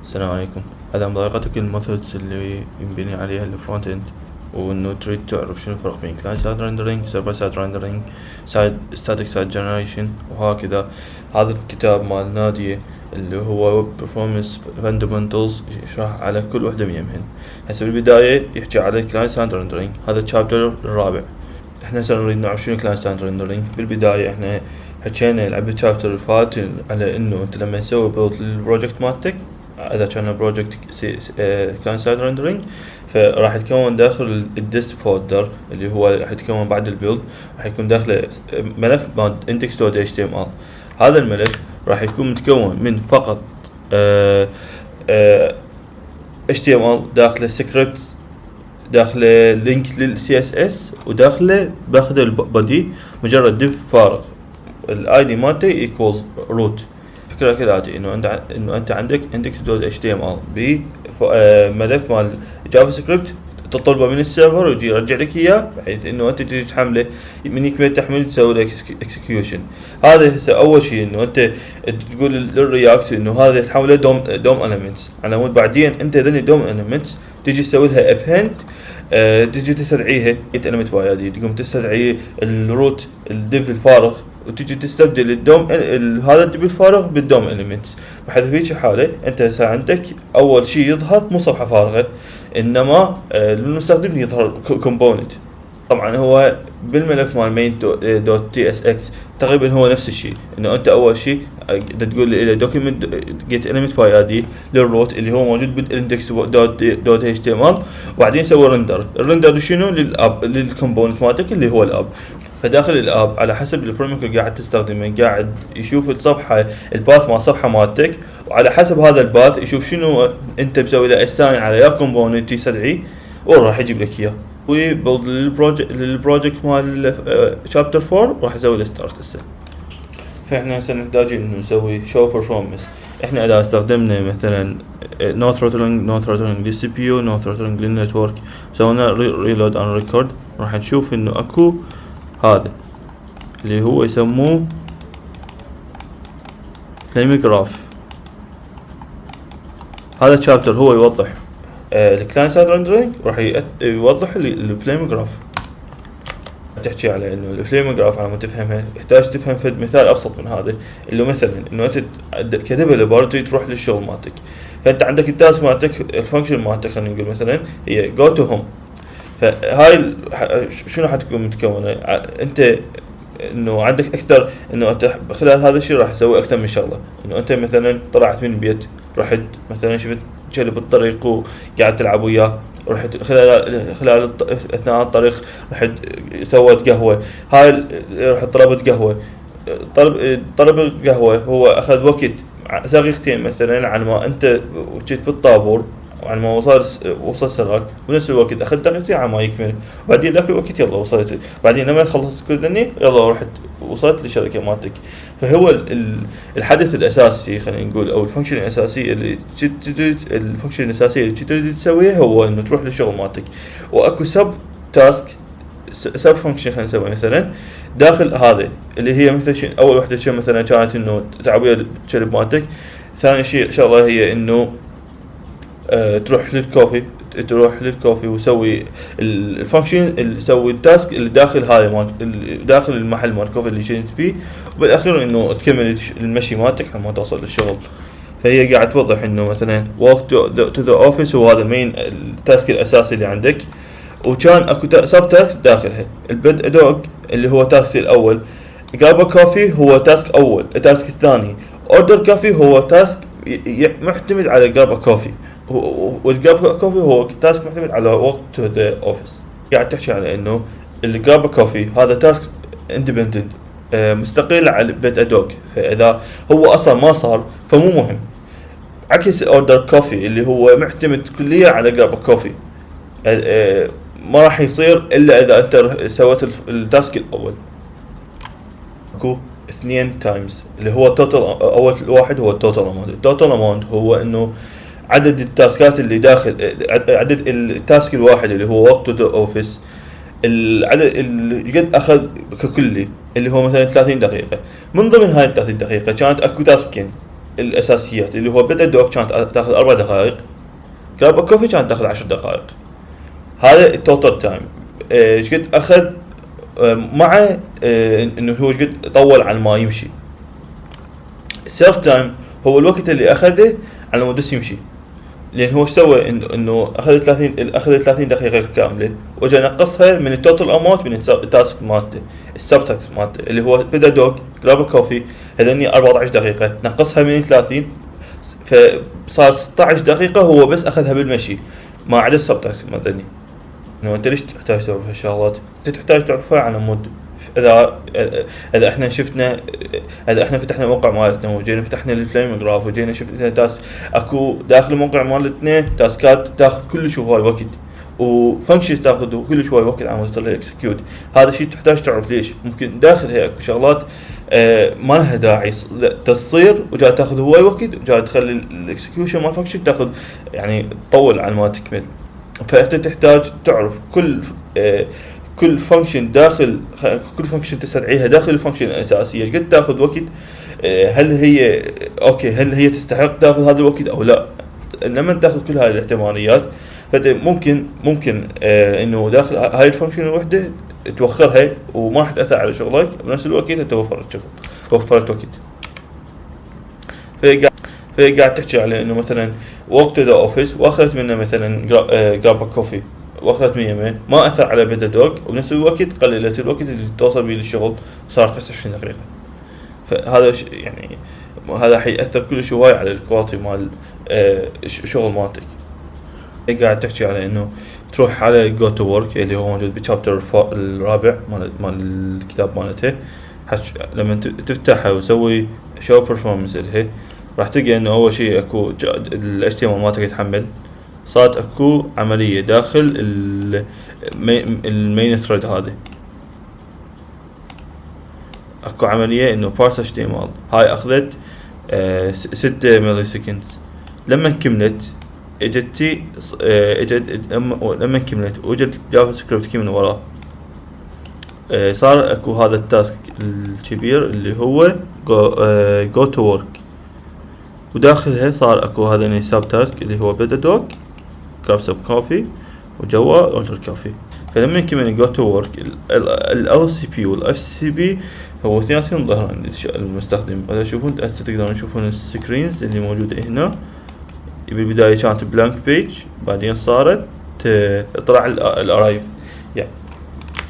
السلام عليكم. هذا عن طريقتك الميثودز اللي ينبني عليها الفرونت اند، وانه تريد تعرف شنو الفرق بين كلاينت سايد ريندرينج، سيرفر سايد ريندرينج، ستاتيك سايد جنريشن وهكذا. هذا الكتاب مال نادية اللي هو performance fundamentals يشرح على كل وحدة منهن. هسه بالبداية يحكي على كلاينت سايد ريندرينج، هذا الشابتر الرابع. احنا هسه نريد نعرف شنو كلاينت سايد ريندرينج. بالبداية احنا حكينا بالشابتر اللي فات على انه انت لما تسوي بيلد للبروجكت مالتك، اذا كان بروجكت كلاينت سايد ريندرينج، فراح يتكون داخل الديست فولدر اللي هو راح يتكون بعد البيلد، راح يكون داخله ملف مال index.html. هذا الملف راح يكون متكون من فقط HTML، داخله سكريبت، داخله لينك للCSS، وداخله باخذ البودي مجرد ديف فارغ الاي دي مالته ايكوالز روت. فكرة كالآتي انه انت عندك index.html بملف مال جافا سكريبت تطلبه من السيرفر ويجي يرجع لك اياه، بحيث انه انت تجي تحمله من يكمل تحميل تسوي له اكسكيوشن. هذا هسه اول شيء انه انت تقول للرياكت انه هذا تحوله دوم elements، على مود بعدين انت ذني دوم elements تجي تسوي لها append، تجي تستدعيها element بايدي، تقوم تستدعي الروت الديف الفارغ وتجي تستبدل الدوم هذا الديف الفارغ بالدوم elements. بحيث في حاله انت هسه عندك اول شيء يظهر مو صفحه فارغه، انما للمستخدم يظهر كومبوننت. طبعا هو بالملف مال main.tsx تقريبا هو نفس الشيء، انه انت اول شيء تقول له document get element by id للروت اللي هو موجود بالindex.html، وبعدين سوي رندر. الرندر شنو؟ للاب، للكومبوننت مالتك اللي هو الاب. فداخل الاب على حسب الفريم ورك اللي قاعد تستخدمه قاعد يشوف الصفحه الباث مال الصفحه مالتك، وعلى حسب هذا الباث يشوف شنو انت مسوي له اساين على يا كومبوننت يستدعي، وراح يجيب لك اياه. وبيلد للبروجكت مال شابتر 4 راح اسوي له ستارت هسه. فاحنا هسه نحتاج انه نسوي شو بيرفورمانس. احنا اذا استخدمنا مثلا نو ثروتلينج للسي بي يو، نو ثروتلينج للنتورك، سوينا ريلود ان ريكورد، راح نشوف انه اكو هذا اللي هو يسموه فليم جراف. هذا الشابتر هو يوضح الكلاينت سايد ريندرينج، راح يوضح الفليم جراف. تحكي على انه الفليم جراف على ما تفهمها يحتاج تفهم فد مثال ابسط من هذا، اللي مثلا انه انت كديفلوبر تروح للشغل مالتك، فانت عندك التاسك مالتك الفانكشن مالتك خلينا نقول مثلا هي جو تو هوم. فهاي شنو حتكون متكونه؟ انت انه عندك اكثر، انه انت خلال هذا الشيء راح تسوي اكثر من شغله. انه انت مثلا طلعت من البيت، رحت مثلا شفت كلب بالطريق وقاعد تلعب وياه، رحت خلال اثناء الطريق رحت سويت قهوه، هاي رحت طلبت قهوه. طلب القهوه هو اخذ وقت دقيقتين مثلا عن ما انت جيت بالطابور، وعن ما وصل سراك، ونفس الوقت اخذ دقيقتين على ما يكمل، وبعدين ذاك الوقت يلا وصلت، بعدين لما خلصت كل ذني يلا رحت وصلت للشركه مالتك. فهو الحدث الاساسي خلينا نقول، او الفانكشن الاساسيه اللي تريد تسويها هو انه تروح للشغل مالتك، واكو سب تاسك سب فانكشن خلينا نسوي مثلا داخل هذا اللي هي مثلا اول وحده شيء مثلا كانت انه تعبئه الكلب مالتك. ثاني شيء شغله هي انه تروح للكوفي وسوي الفانكشن اللي يسوي التاسك اللي داخل هذا داخل المحل مال الكوفي اللي شنت بيه، وبالاخير انه تكمل المشي مالتك لما توصل للشغل. فهي قاعد توضح انه مثلا walk to the office هو هذا المين التاسك الاساسي اللي عندك، وكان اكو سب تاسك داخلها. البد ادوج اللي هو تاسك الاول، جراب كوفي هو تاسك اول، التاسك الثاني اوردر كوفي هو تاسك معتمد على جراب كوفي، والجراب كوفي هو تاسك معتمد على وقت تو ذا اوفيس. قاعد تحكي على انه الجراب كوفي هذا تاسك اندبندنت مستقل على بيت ادوك، فاذا هو اصلا ما صار فمو مهم. عكس اوردر كوفي اللي هو معتمد كليا على جراب كوفي، ما راح يصير الا اذا انت سويت التاسك الاول. اكو 2 تايمز اللي هو توتال، اول واحد هو التوتال اماونت. التوتال اماونت هو انه عدد التاسكات اللي داخل، عدد التاسك الواحد اللي هو وقت تو اوفيس، العدد اللي قد اخذ ككلي اللي هو مثلا 30 دقيقه. من ضمن هاي 30 دقيقه كانت اكو تاسكين الاساسيات اللي هو بدا دوك كانت تاخذ 4 دقائق، جراب كوفي كانت تاخذ 10 دقائق. هذا التوتال تايم. ايش قد اخذ مع انه هو ايش قد طول على ما يمشي. السيرف تايم هو الوقت اللي اخذه على ما بس يمشي، لان هو سوى انه اخذ 30 دقيقه كامله، وجا نقصها من التوتال اماونت من التاسك مالته، السب تاسك مالته اللي هو بدا دوغ جراب كوفي هذني 14 دقيقه، نقصها من 30 فصار 16 دقيقه هو بس اخذها بالمشي ما عدا السب تاسك مالتني. انه انت ليش تحتاج تعرف هالشغلات؟ انت تحتاج تعرفها على مود اذا احنا شفنا، اذا احنا فتحنا الموقع مالتنا وجينا فتحنا الفليم جراف وجينا شفنا تاس اكو داخل الموقع مالتنا تاسكات تاخذ كل هواي وقت، وفانكشنز تاخذ كل هواي وقت على ما تصير الاكسكيوت. هذا الشيء تحتاج تعرف ليش. ممكن داخلها اكو شغلات ما لها داعي تصير وجاي تاخذ هواي وقت وجاي تخلي الاكسكيوشن مال فانكشن تاخذ يعني تطول على ما تكمل. فانت تحتاج تعرف كل فانكشن داخل، كل فانكشن تستدعيها داخل الفانكشن الاساسيه ايش قد تاخذ وقت، هل هي اوكي، هل هي تستحق تاخذ هذا الوقت او لا. لما تاخذ كل هاي الاحتماليات فانت ممكن انه داخل هاي الفانكشن الوحده توخرها وما راح تاثر على شغلك، بنفس الوقت انت وفرت شغل، وفرت وقت. فقاعد تحكي على انه مثلا وقت ذا اوفيس واخذت منه مثلا جراب كوفي واخذت من يمين، ما اثر على بيتا دوغ، وبنفس الوقت قللت الوقت اللي توصل به للشغل، صارت بس 20 دقيقه. فهذا يعني هذا حيأثر كل هواي على الكواليتي مال الشغل مالتك. قاعد تحكي على انه تروح على جو تو ورك اللي هو موجود بالشابتر الرابع مال الكتاب مالته. لما تفتحها وتسوي شو برفورمانس اللي هي راح تلقى انه اول شيء اكو ال HTML مالتك يتحمل، صارت اكو عملية داخل المين ثريد. هذه اكو عملية انه parse HTML، هاي اخذت 6 ملي سكند. لما كملت اجت لما كملت وجد جافا سكريبت كي من وراه، صار اكو هذا التاسك الكبير اللي هو جو تو ورك، وداخلها صار اكو هذا سب تاسك اللي هو بدا دوك جراب سب كوفي وجوا اوردر كوفي. فلما كمان جو تو ورك ال LCP وال FCP هو اثنيناتهم ظهران المستخدم. اذا تشوفون تقدرون تشوفون السكرينز اللي موجوده هنا. بالبدايه كانت بلانك بيج، بعدين صارت طلع الارايف. يعني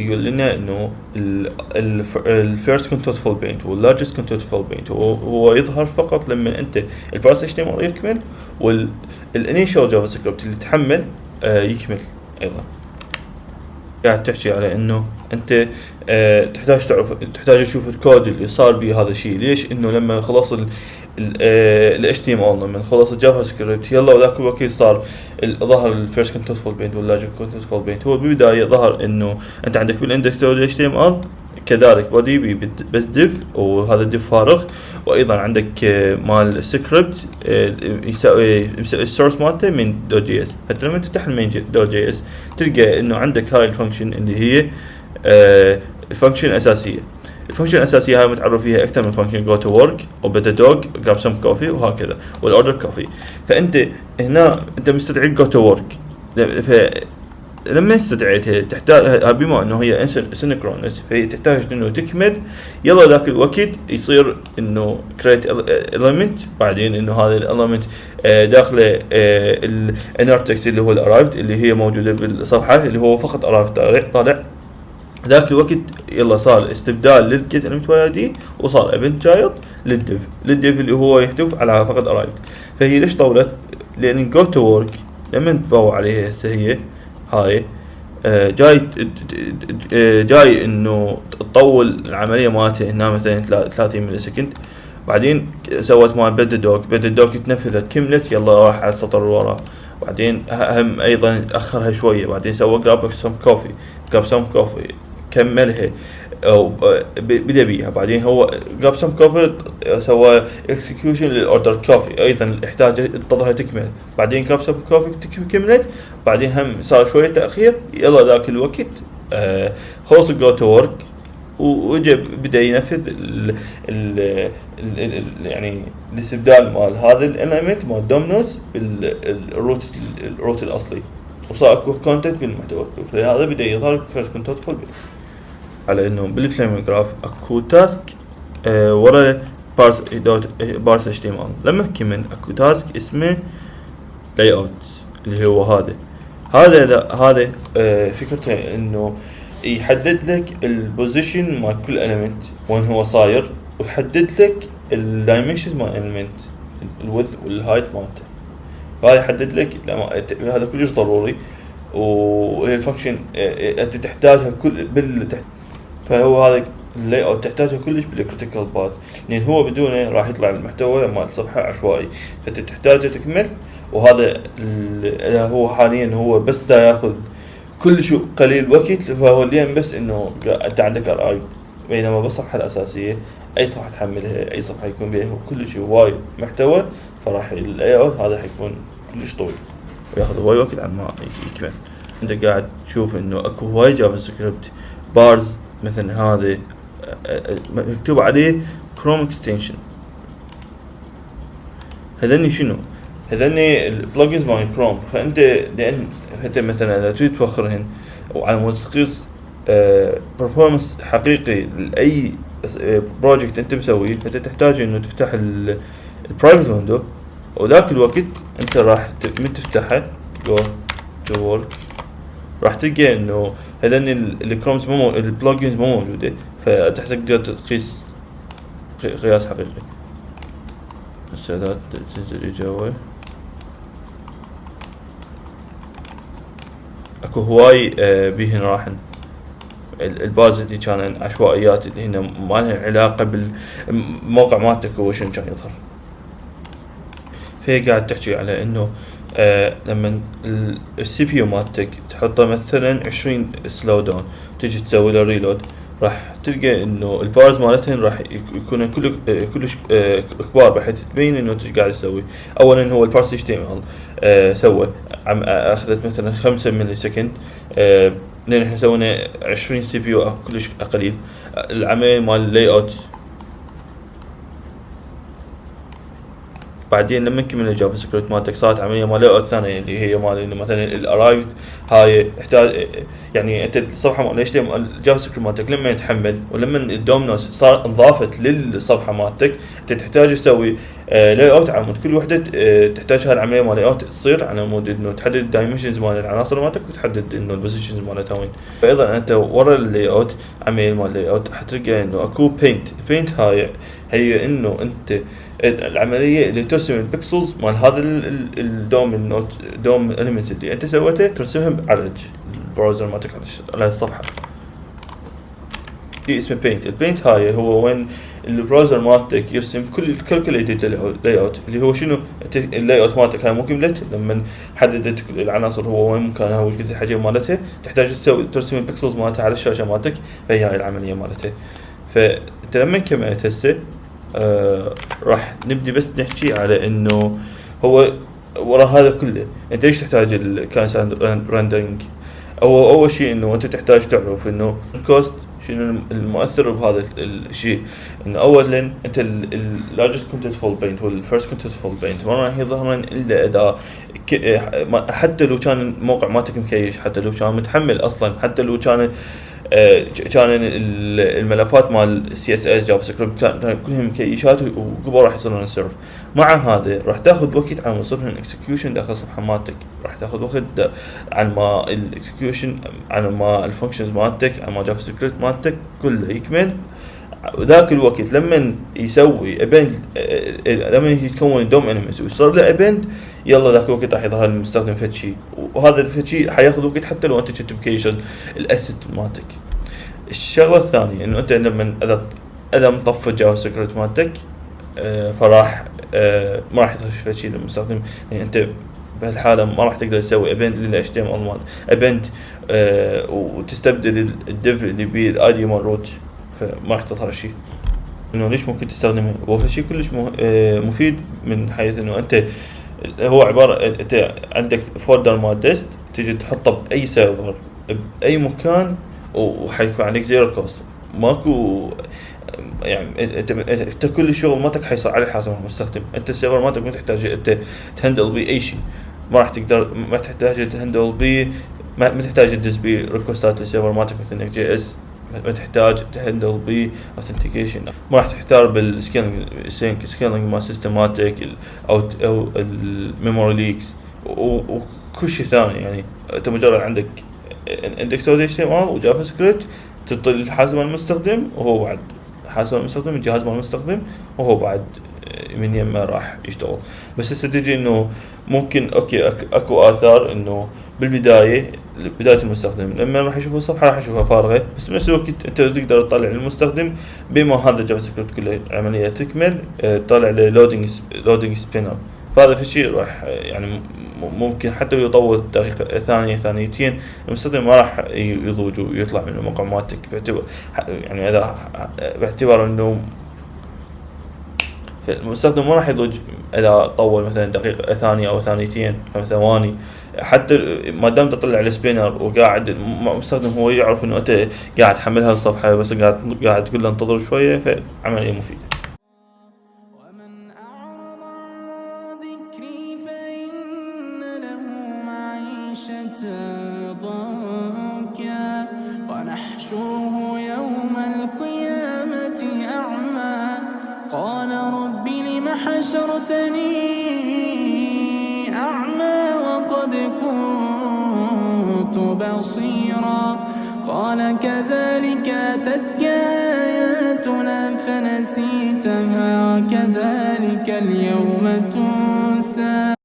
يقول لنا انه الفيرست كونتنتفول بينت واللارجست كونتنتفول بينت هو يظهر فقط لما انت البارس HTML يكمل والانيشال جافا سكريبت اللي تحمل يكمل ايضا. قاعد تحكي على انه انت تحتاج تشوف الكود اللي صار به هذا الشيء. ليش؟ انه لما خلص ال HTML لما خلص الجافا سكريبت يلا وذاك الوقت صار ظهر الفيرست كونتنتفول بينت واللارجست كونتنتفول بينت. هو بالبدايه ظهر انه انت عندك بالاندكس دوت HTML كذلك بودي بس ديف، وهذا الديف فارغ، وايضا عندك مال السكريبت يسوي السورس مالته من دوت جي اس. حتى لما تفتح المين دوت جي اس تلقى انه عندك هاي الفانكشن اللي هي الفانكشن الاساسيه. الفانكشن الاساسيه هاي متعرف فيها اكثر من فانكشن جو تو ورك وبدا دوغ جراب سم كوفي وهكذا والاوردر كوفي. فانت هنا انت مستدعي جو تو ورك، لما استدعيتها تحتاج بما انه هي سينكرونس فهي تحتاج انه تكمل يلا ذاك الوقت يصير انه create element، بعدين انه هذا الاليمنت داخله الانر تكست اللي هو الاررايفد اللي هي موجوده بالصفحه اللي هو فقط اررايفد طالع ذاك الوقت يلا صار استبدال للجيت element واي وصار event child للديف اللي هو يحتوي على فقط arrived. فهي ليش طولت؟ لان go to work لما نتباوع عليها هسه هي هاي جاي انه تطول العمليه مالته هنا مثلا 30 ملي سكند. بعدين سوت مال بدا دوك تنفذت كملت يلا راح على السطر وراه. بعدين هم ايضا اخرها شويه، بعدين سوى جراب سم كوفي كملها او بدا بيها. بعدين هو جراب سم كوفي سوى اكسكيوشن للاوردر كوفي ايضا يحتاج انتظرها تكمل. بعدين جراب سم كوفي كملت، بعدين هم صار شويه تاخير يلا ذاك الوقت خلص الجو تو ورك وجا بدا ينفذ يعني الاستبدال مال هذا الاليمنت مال دوم نودز بالروت الاصلي، وصار اكو كونتنت بالمحتوى. فهذا بدا يظهر فيرست كونتنتفول على انه بالفليمنج جراف اكو تاسك ورا بارس اتش تي ام ال. لما كمان اكو تاسك اسمه لاي اوت اللي هو هذا فكرته انه يحدد لك البوزيشن مال كل اليمنت وين هو صاير، ويحدد لك الدايمنشنز مال الاليمنت، الويدث والهايت مالته. فهذا يحدد لك هذا كلش ضروري، وهي الفانكشن انت تحتاجها كل فهو هذا اللاي اوت تحتاجه كلش بالكريتيكال بارت، لان هو بدونه راح يطلع المحتوى مال الصفحه عشوائي، فانت تحتاجه تكمل. وهذا هو حاليا هو بس دا ياخذ كل شيء قليل وقت، فهو اليوم بس انه انت عندك اراي، بينما بالصفحه الاساسيه اي صفحه تحملها، اي صفحه يكون بها كل شيء وايد محتوى، فراح اللاي اوت هذا حيكون كلش طويل وياخذ هواي وقت عن ما يكمل. انت قاعد تشوف انه اكو هواي جافا سكريبت بارز مثلا هذا مكتوب عليه كروم اكستنشن. هذني شنو؟ هذني البلجنز مال كروم. فانت لان انت مثلا اذا تريد توخرهن وعلى مود تقيس performance حقيقي لاي بروجكت انت مسويه، فانت تحتاج انه تفتح البرايفت ويندو، وذاك الوقت انت راح من تفتحه go to work راح تلقى انه هذني الكرومز البلجنز مو موجوده، فتقدر تقيس قياس حقيقي. هسه تنزل جوا اكو هواي بيهن راحن البارز اللي كان عشوائيات اللي هنا ما لها علاقه بالموقع مالتك هو شنو كان يظهر. فهي قاعد تحكي على انه لما السي بي يو مالتك تحطه مثلا 20 سلو داون، تجي تسوي له ريلود، راح تلقى انه البارز مالتهن راح يكون كلش كبار، بحيث تبين انه انت قاعد تسوي. اولا هو البارس اتش تي ام ال سوى اخذت مثلا 5 ملي سكند، لان احنا سوينا 20 سي بي يو كلش قليل. العمليه مال اللاي اوت بعدين لما نكمل الجافا سكريبت مالتك صارت عمليه مال لاي اوت ثانيه اللي هي مال انه مثلا الارايفد هاي يحتاج يعني انت الصفحه مال اتش الجافا سكريبت مالتك لما يتحمل ولما الدومينوز صار انضافت للصفحه مالتك، انت تحتاج تسوي لاي اوت على مود كل وحده تحتاج هالعمليه مال لاي اوت تصير على مود انه تحدد الدايمنشنز مال العناصر مالتك، وتحدد انه البوزيشنز مالتها وين. فايضا انت ورا اللاي اوت عمليه مال لاي اوت حتلقى انه اكو بينت هاي هي انه انت العمليه اللي ترسم البكسلز مال هذا الدوم اليمنتس اللي انت سويته ترسمهم على البراوزر مالتك على الصفحه. في اسمه بينت. البينت هاي هو وين البراوزر مالتك يرسم كل ايديت لاي اوت، اللي هو شنو اللاي اوت مالتك هاي مو كملت لما حددت العناصر هو وين مكانها وش قد الحجم مالتها، تحتاج ترسم البكسلز مالتها على الشاشه مالتك، فهي هاي العمليه مالتها. فانت لما كملت هسه راح نبدي بس نحكي على انه هو وراء هذا كله انت ايش تحتاج الكلاينت رندرنج. اول شيء انه انت تحتاج تعرف انه الكوست شنو المؤثر بهذا الشيء. انه اولا انت اللارجست كونتنتفول بينت هو الفيرست كونتنتفول بينت ما راح يظهر الا اذا حتى لو كان الموقع مالتك مكيش، حتى لو كان متحمل اصلا، حتى لو كان الملفات مال سي اس اس جافا سكريبت كلهم مكيشات وقبل راح يصيرون سيرف. مع هذا راح تاخذ وقت على ما يصير الاكسكيوشن داخل الصفحه مالتك، راح تاخذ وقت عن ما الاكسكيوشن عن ما الفانكشنز مالتك عن ما جافا سكريبت مالتك كله يكمل. ذاك الوقت لما يسوي ابند لما يتكون دوم انيمنت ويصير له ابند، يلا ذاك الوقت راح يظهر المستخدم فد شيء، وهذا الفد شيء حياخذ وقت حتى لو انت كنت مكيش الاسيت مالتك. الشغله الثانيه انه انت لما اذا مطفي جافا سكريبت مالتك فراح ما راح يظهر فد شيء للمستخدم، يعني انت بهالحاله ما راح تقدر تسوي ابند لل HTML مال ابند وتستبدل الديف اللي بيه الاي دي مال روت، فما راح تظهر شيء. انه ليش ممكن تستخدمه؟ هو في شيء كلش مفيد من حيث انه انت هو عباره انت عندك فولدر مال ديست تيجي تحطه باي سيرفر باي مكان وحيكون عندك زيرو كوست. ماكو يعني انت كل شغل مالتك حيصير على حسب المستخدم. انت السيرفر مالتك ما تحتاج انت تهندل بيه اي شيء، ما راح تقدر، ما تحتاج تهندل بيه، ما تحتاج تدز بيه ريكوستات السيرفر مالتك مثل انك جي اس، ما تحتاج تهندل بيه اوثنتيكيشن، ما راح تحتار بالسكيلينج مال سيستماتيك او الميموري ليكس وكل شيء ثاني. يعني انت مجرد عندك اندكس او اتش تي ام ال وجافا سكريبت، تعطي حاسب المستخدم وهو بعد حاسب المستخدم، الجهاز مال المستخدم، وهو بعد من يمه راح يشتغل. بس هسه تجي انه ممكن اوكي اكو اثار انه بالبدايه بدايه المستخدم لما راح يشوف الصفحه راح يشوفها فارغه، بس بنفس الوقت انت تقدر تطلع للمستخدم بما هذا الجافا سكريبت كله عمليه تكمل، تطلع له لودينج سبينر. فهذا الشيء راح يعني ممكن حتى لو يطول دقيقة ثانية ثانيتين المستخدم ما راح يضوج ويطلع من الموقع مالتك، يعني إذا باعتبار إنه المستخدم ما راح يضوج إذا طول مثلا دقيقة ثانية أو ثانيتين 5 ثواني. حتى ما دام تطلع على السبينر وقاعد المستخدم هو يعرف إنه أنت قاعد تحمل هالصفحة بس قاعد تقول له انتظر شوية، فعملية مفيدة. ضنكا ونحشره يوم القيامة أعمى قال رب لم حشرتني أعمى وقد كنت بصيرا قال كذلك أتتك آياتنا فنسيتها وكذلك اليوم تنسى.